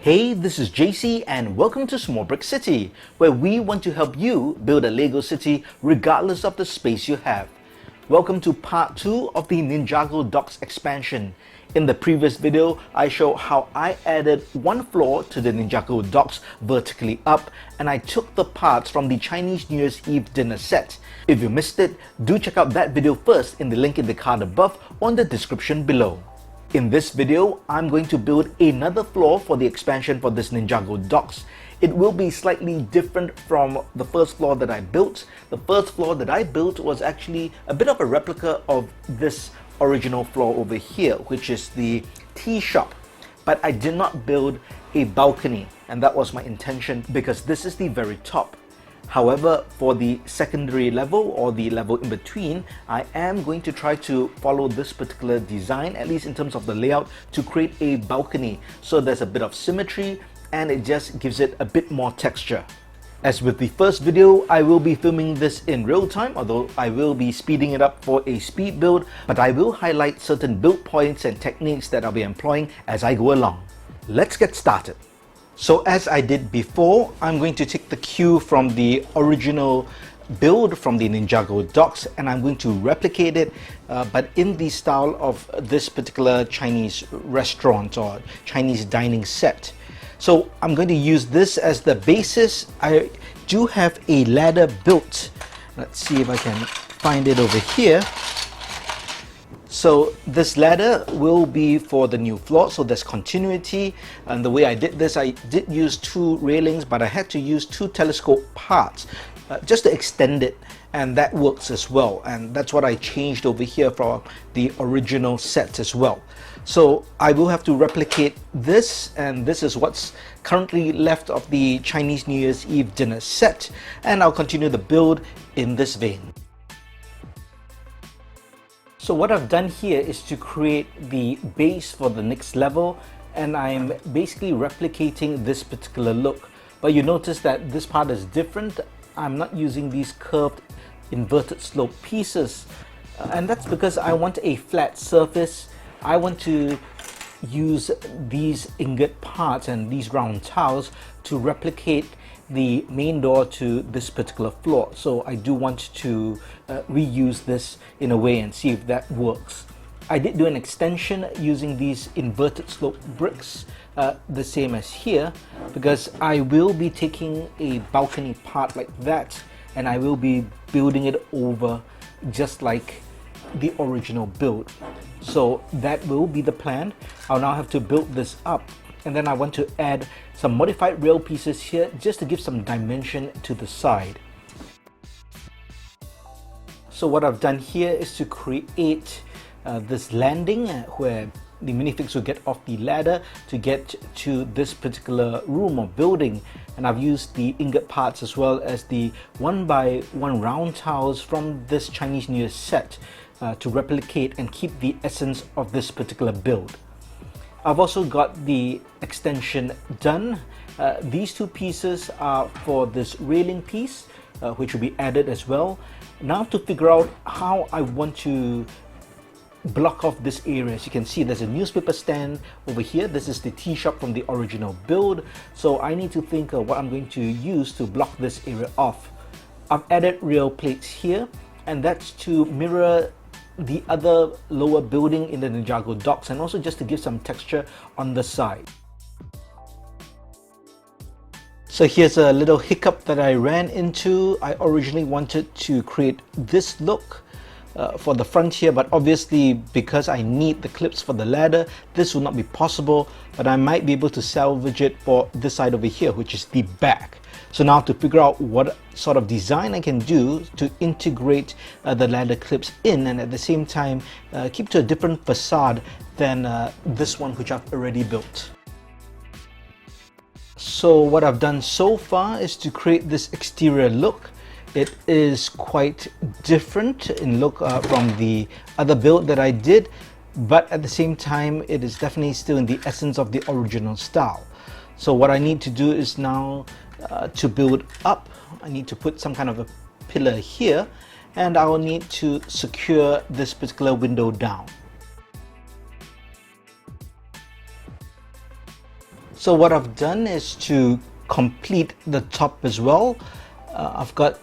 Hey, this is JC and welcome to Small Brick City, where we want to help you build a Lego city regardless of the space you have. Welcome to part 2 of the Ninjago Docks expansion. In the previous video, I showed how I added one floor to the Ninjago Docks vertically up, and I took the parts from the Chinese New Year's Eve dinner set. If you missed it, do check out that video first in the link in the card above or in the description below. In this video, I'm going to build another floor for the expansion for this Ninjago Docks. It will be slightly different from the first floor that I built. The first floor that I built was actually a bit of a replica of this original floor over here, which is the tea shop. But I did not build a balcony, and that was my intention because this is the very top. However, for the secondary level or the level in between, I am going to try to follow this particular design, at least in terms of the layout, to create a balcony. So there's a bit of symmetry and it just gives it a bit more texture. As with the first video, I will be filming this in real time, although I will be speeding it up for a speed build, but I will highlight certain build points and techniques that I'll be employing as I go along. Let's get started. So as I did before, I'm going to take the cue from the original build from the Ninjago Docks and I'm going to replicate it, but in the style of this particular Chinese restaurant or Chinese dining set. So I'm going to use this as the basis. I do have a ladder built. Let's see if I can find it over here. So this ladder will be for the new floor, so there's continuity. And the way I did this, I did use two railings, but I had to use two telescope parts just to extend it, and that works as well. And that's what I changed over here from the original set as well. So I will have to replicate this, and this is what's currently left of the Chinese New Year's Eve dinner set, and I'll continue the build in this vein. So what I've done here is to create the base for the next level, and I'm basically replicating this particular look. But you notice that this part is different. I'm not using these curved inverted slope pieces, and that's because I want a flat surface. I want to use these ingot parts and these round tiles to replicate the main door to this particular floor. So I do want to reuse this in a way and see if that works. I did do an extension using these inverted slope bricks, the same as here, because I will be taking a balcony part like that and I will be building it over just like the original build. So that will be the plan. I'll now have to build this up, and then I want to add some modified rail pieces here just to give some dimension to the side. So what I've done here is to create this landing where the minifigs will get off the ladder to get to this particular room or building, and I've used the ingot parts as well as the 1x1 round tiles from this Chinese New Year set to replicate and keep the essence of this particular build. I've also got the extension done. These two pieces are for this railing piece, which will be added as well. Now to figure out how I want to block off this area. As you can see, there's a newspaper stand over here. This is the tea shop from the original build. So I need to think of what I'm going to use to block this area off. I've added rail plates here, and that's to mirror the other lower building in the Ninjago Docks, and also just to give some texture on the side. So here's a little hiccup that I ran into. I originally wanted to create this look for the front here, but obviously because I need the clips for the ladder, this will not be possible, but I might be able to salvage it for this side over here, which is the back. So now to figure out what sort of design I can do to integrate the ladder clips in, and at the same time keep to a different facade than this one which I've already built. So what I've done so far is to create this exterior look. It is quite different in look from the other build that I did, but at the same time it is definitely still in the essence of the original style. So what I need to do is now to build up, I need to put some kind of a pillar here, and I will need to secure this particular window down. So what I've done is to complete the top as well. I've got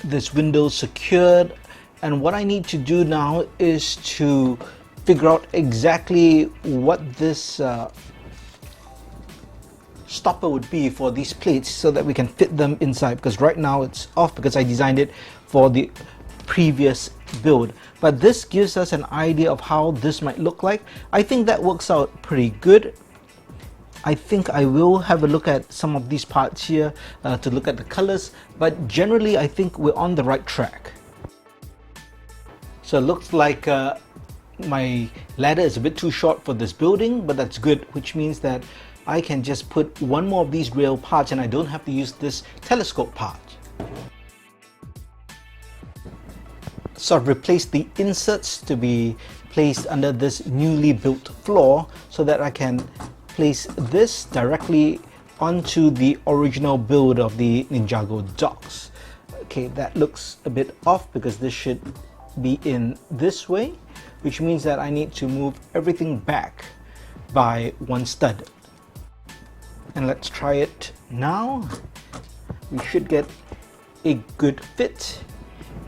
this window secured, and what I need to do now is to figure out exactly what this stopper would be for these plates so that we can fit them inside, because right now it's off because I designed it for the previous build. But this gives us an idea of how this might look like. I think that works out pretty good. I think I will have a look at some of these parts here to look at the colors, but generally I think we're on the right track. So it looks like my ladder is a bit too short for this building, but that's good, which means that I can just put one more of these rail parts and I don't have to use this telescope part. So I've replaced the inserts to be placed under this newly built floor so that I can place this directly onto the original build of the Ninjago Docks. Okay, that looks a bit off because this should be in this way, which means that I need to move everything back by one stud. And let's try it now. We should get a good fit.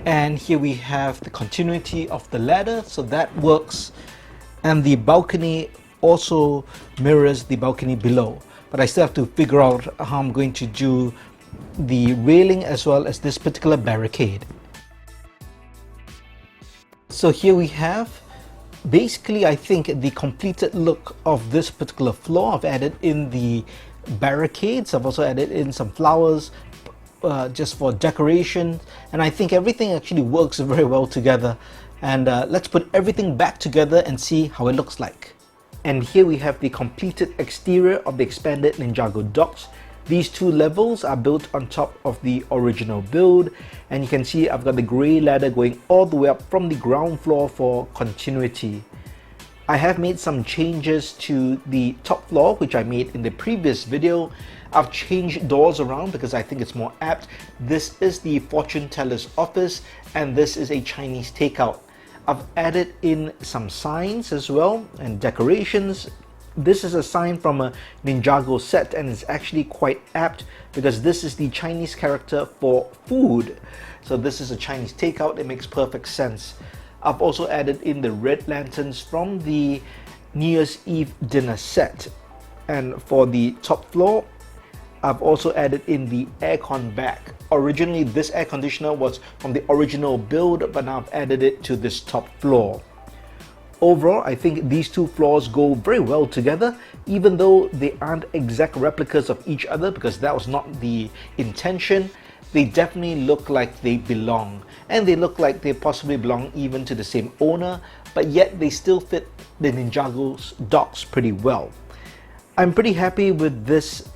And here we have the continuity of the ladder, so that works. And the balcony also mirrors the balcony below. But I still have to figure out how I'm going to do the railing as well as this particular barricade. So here we have basically, I think, the completed look of this particular floor. I've added in the barricades, I've also added in some flowers just for decoration, and I think everything actually works very well together. And let's put everything back together and see how it looks like. And here we have the completed exterior of the expanded Ninjago Docks. These two levels are built on top of the original build, and you can see I've got the grey ladder going all the way up from the ground floor for continuity. I have made some changes to the top floor, which I made in the previous video. I've changed doors around because I think it's more apt. This is the fortune teller's office, and this is a Chinese takeout. I've added in some signs as well and decorations. This is a sign from a Ninjago set, and it's actually quite apt because this is the Chinese character for food. So this is a Chinese takeout, it makes perfect sense. I've also added in the red lanterns from the New Year's Eve dinner set. And for the top floor, I've also added in the aircon back. Originally this air conditioner was from the original build, but now I've added it to this top floor. Overall, I think these two floors go very well together, even though they aren't exact replicas of each other because that was not the intention. They definitely look like they belong, and they look like they possibly belong even to the same owner, but yet they still fit the Ninjago's docks pretty well. I'm pretty happy with this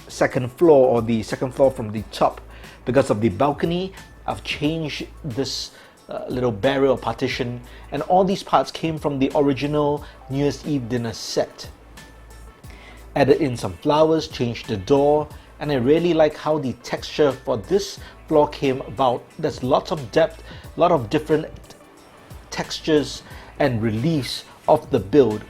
second floor, or the second floor from the top, because of the balcony. I've changed this little barrier or partition, and all these parts came from the original New Year's Eve dinner set. Added in some flowers, changed the door, and I really like how the texture for this floor came about. There's lots of depth, a lot of different textures and reliefs of the build.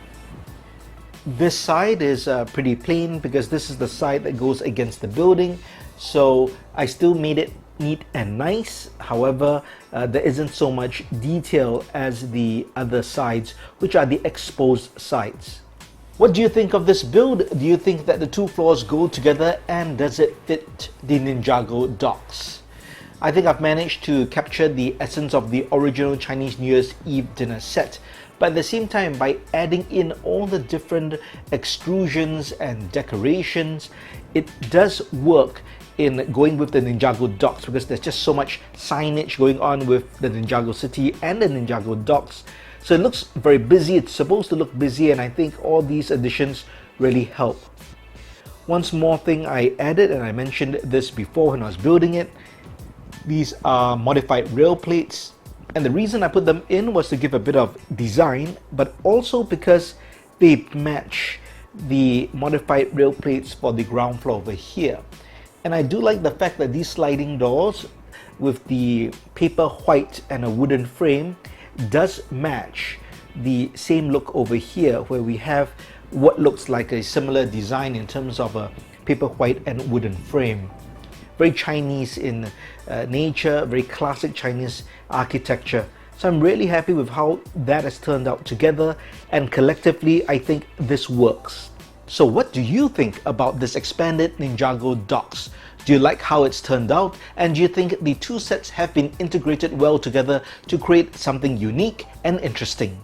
This side is pretty plain because this is the side that goes against the building, so I still made it neat and nice. However, there isn't so much detail as the other sides, which are the exposed sides. What do you think of this build? Do you think that the two floors go together, and does it fit the Ninjago Docks? I think I've managed to capture the essence of the original Chinese New Year's Eve dinner set, but at the same time, by adding in all the different extrusions and decorations, it does work in going with the Ninjago Docks because there's just so much signage going on with the Ninjago City and the Ninjago Docks. So it looks very busy, it's supposed to look busy, and I think all these additions really help. One more thing I added, and I mentioned this before when I was building it, these are modified rail plates, and the reason I put them in was to give a bit of design, but also because they match the modified rail plates for the ground floor over here. And I do like the fact that these sliding doors with the paper white and a wooden frame does match the same look over here, where we have what looks like a similar design in terms of a paper white and wooden frame. Very Chinese in nature, very classic Chinese architecture. So I'm really happy with how that has turned out together, and collectively I think this works. So what do you think about this expanded Ninjago Docks? Do you like how it's turned out, and do you think the two sets have been integrated well together to create something unique and interesting?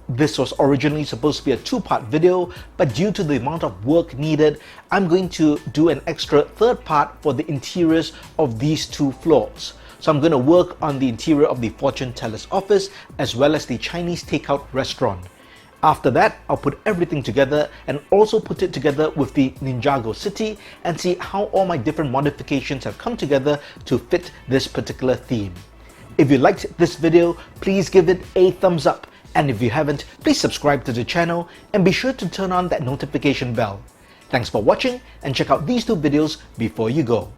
This was originally supposed to be a two-part video, but due to the amount of work needed, I'm going to do an extra third part for the interiors of these two floors. So I'm going to work on the interior of the fortune teller's office as well as the Chinese takeout restaurant. After that, I'll put everything together and also put it together with the Ninjago City and see how all my different modifications have come together to fit this particular theme. If you liked this video, please give it a thumbs up. And if you haven't, please subscribe to the channel and be sure to turn on that notification bell. Thanks for watching, and check out these two videos before you go.